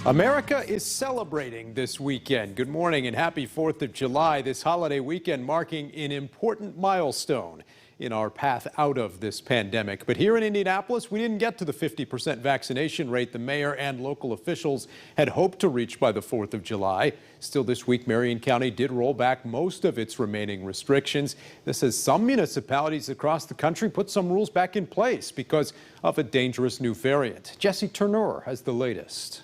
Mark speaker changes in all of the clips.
Speaker 1: America is celebrating this weekend. Good morning and happy 4th of July. This holiday weekend marking an important milestone in our path out of this pandemic. But here in Indianapolis, we didn't get to the 50% vaccination rate the mayor and local officials had hoped to reach by the 4th of July. Still this week, Marion County did roll back most of its remaining restrictions. This as some municipalities across the country put some rules back in place because of a dangerous new variant. Jesse Turner has the latest.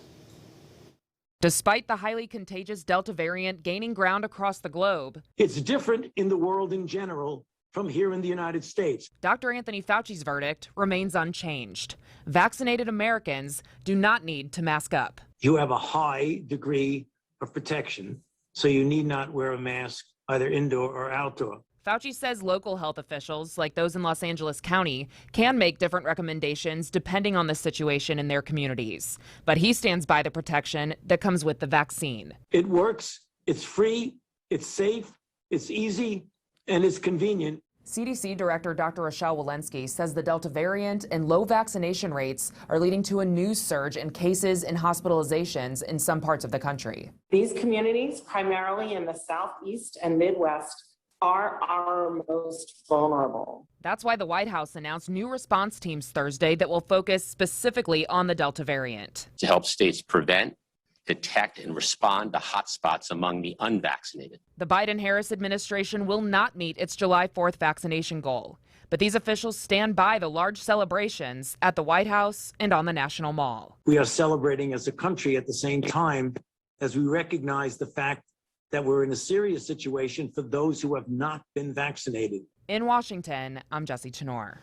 Speaker 2: Despite the highly contagious Delta variant gaining ground across the globe,
Speaker 3: it's different in the world in general from here in the United States.
Speaker 2: Dr. Anthony Fauci's verdict remains unchanged. Vaccinated Americans do not need to mask up.
Speaker 3: You have a high degree of protection, so you need not wear a mask either indoor or outdoor.
Speaker 2: Fauci says local health officials, like those in Los Angeles County, can make different recommendations depending on the situation in their communities. But he stands by the protection that comes with the vaccine.
Speaker 3: It works, it's free, it's safe, it's easy, and it's convenient.
Speaker 2: CDC Director Dr. Rochelle Walensky says the Delta variant and low vaccination rates are leading to a new surge in cases and hospitalizations in some parts of the country.
Speaker 4: These communities, primarily in the Southeast and Midwest, are our most vulnerable.
Speaker 2: That's why the White House announced new response teams Thursday that will focus specifically on the Delta variant.
Speaker 5: To help states prevent, detect, and respond to hotspots among the unvaccinated.
Speaker 2: The Biden-Harris administration will not meet its July 4th vaccination goal, but these officials stand by the large celebrations at the White House and on the National Mall.
Speaker 3: We are celebrating as a country at the same time as we recognize the fact that we're in a serious situation for those who have not been vaccinated.
Speaker 2: In Washington, I'm Jesse Tenor.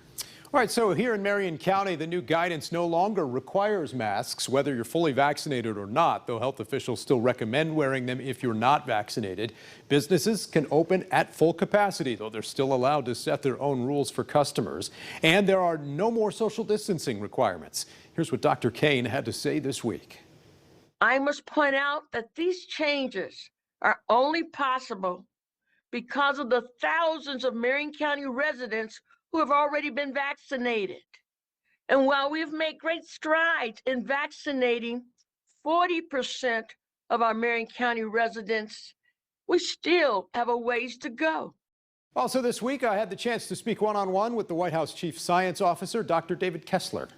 Speaker 1: All right, so here in Marion County, the new guidance no longer requires masks, whether you're fully vaccinated or not, though health officials still recommend wearing them if you're not vaccinated. Businesses can open at full capacity, though they're still allowed to set their own rules for customers. And there are no more social distancing requirements. Here's what Dr. Kane had to say this week.
Speaker 6: I must point out that these changes are only possible because of the thousands of Marion County residents who have already been vaccinated. And while we've made great strides in vaccinating 40% of our Marion County residents, we still have a ways to go.
Speaker 1: Also this week, I had the chance to speak one-on-one with the White House Chief Science Officer, Dr. David Kessler.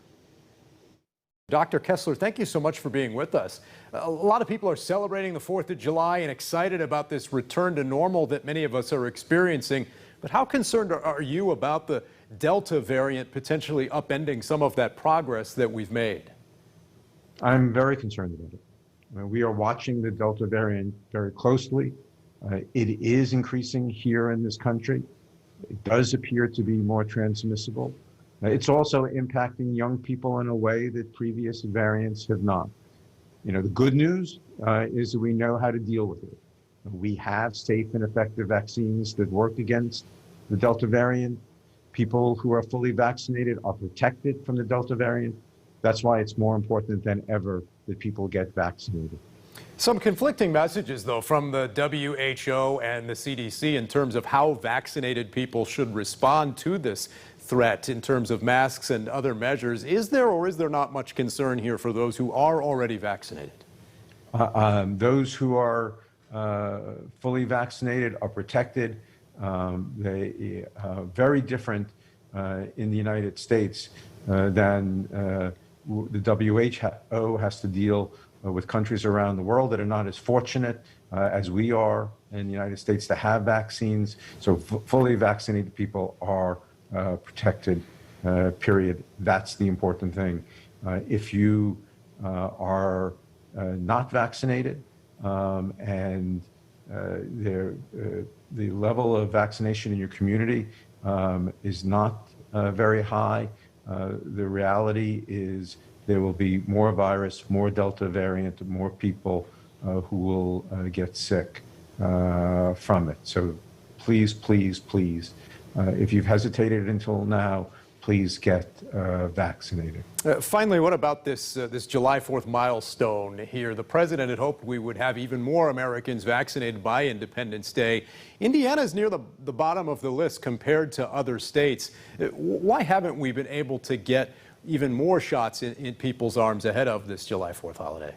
Speaker 1: Dr. Kessler, thank you so much for being with us. A lot of people are celebrating the 4th of July and excited about this return to normal that many of us are experiencing. But how concerned are you about the Delta variant potentially upending some of that progress that we've made?
Speaker 7: I'm very concerned about it. We are watching the Delta variant very closely. It is increasing here in this country. It does appear to be more transmissible. It's also impacting young people in a way that previous variants have not. You know, the good news is that we know how to deal with it. We have safe and effective vaccines that work against the Delta variant. People who are fully vaccinated are protected from the Delta variant. That's why it's more important than ever that people get vaccinated.
Speaker 1: Some conflicting messages, though, from the WHO and the CDC in terms of how vaccinated people should respond to this threat in terms of masks and other measures. Is there or is there not much concern here for those who are already vaccinated?
Speaker 7: Those who are fully vaccinated are protected. They are very different in the United States than the WHO has to deal with countries around the world that are not as fortunate as we are in the United States to have vaccines. So fully vaccinated people are protected, period. That's the important thing. If you are not vaccinated and the level of vaccination in your community is not very high, the reality is there will be more virus, more Delta variant, more people who will get sick from it. So please, please, please, if you've hesitated until now, please get vaccinated.
Speaker 1: Finally, what about this July 4th milestone here? The president had hoped we would have even more Americans vaccinated by Independence Day. Indiana is near the bottom of the list compared to other states. Why haven't we been able to get even more shots in people's arms ahead of this July 4th holiday?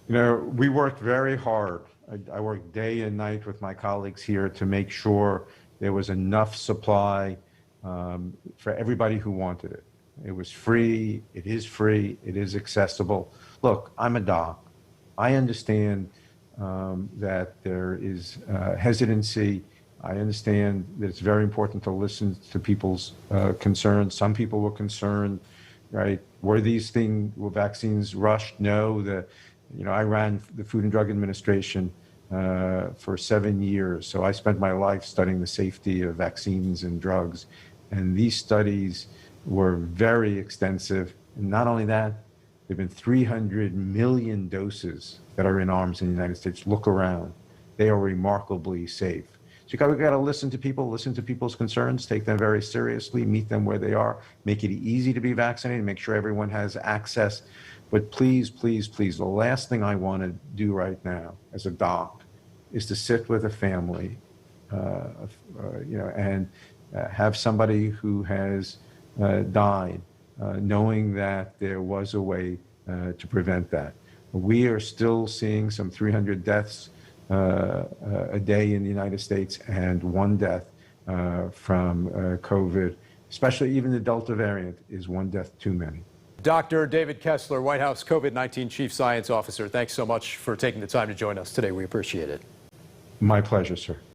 Speaker 7: You know, we worked very hard. I worked day and night with my colleagues here to make sure there was enough supply for everybody who wanted it. It was free, it is accessible. Look, I'm a doc. I understand that there is hesitancy. I understand that it's very important to listen to people's concerns. Some people were concerned, right? Were vaccines rushed? No. I ran the Food and Drug Administration for 7 years. So I spent my life studying the safety of vaccines and drugs. And these studies were very extensive. And not only that, there have been 300 million doses that are in arms in the United States. Look around. They are remarkably safe. So we got to listen to people, listen to people's concerns, take them very seriously, meet them where they are, make it easy to be vaccinated, make sure everyone has access. But please, please, please, the last thing I want to do right now as a doc is to sit with a family, and have somebody who has died, knowing that there was a way to prevent that. We are still seeing some 300 deaths a day in the United States and 1 death from COVID, especially even the Delta variant is 1 death too many.
Speaker 1: Dr. David Kessler, White House COVID-19 Chief Science Officer, thanks so much for taking the time to join us today. We appreciate it.
Speaker 7: My pleasure, sir.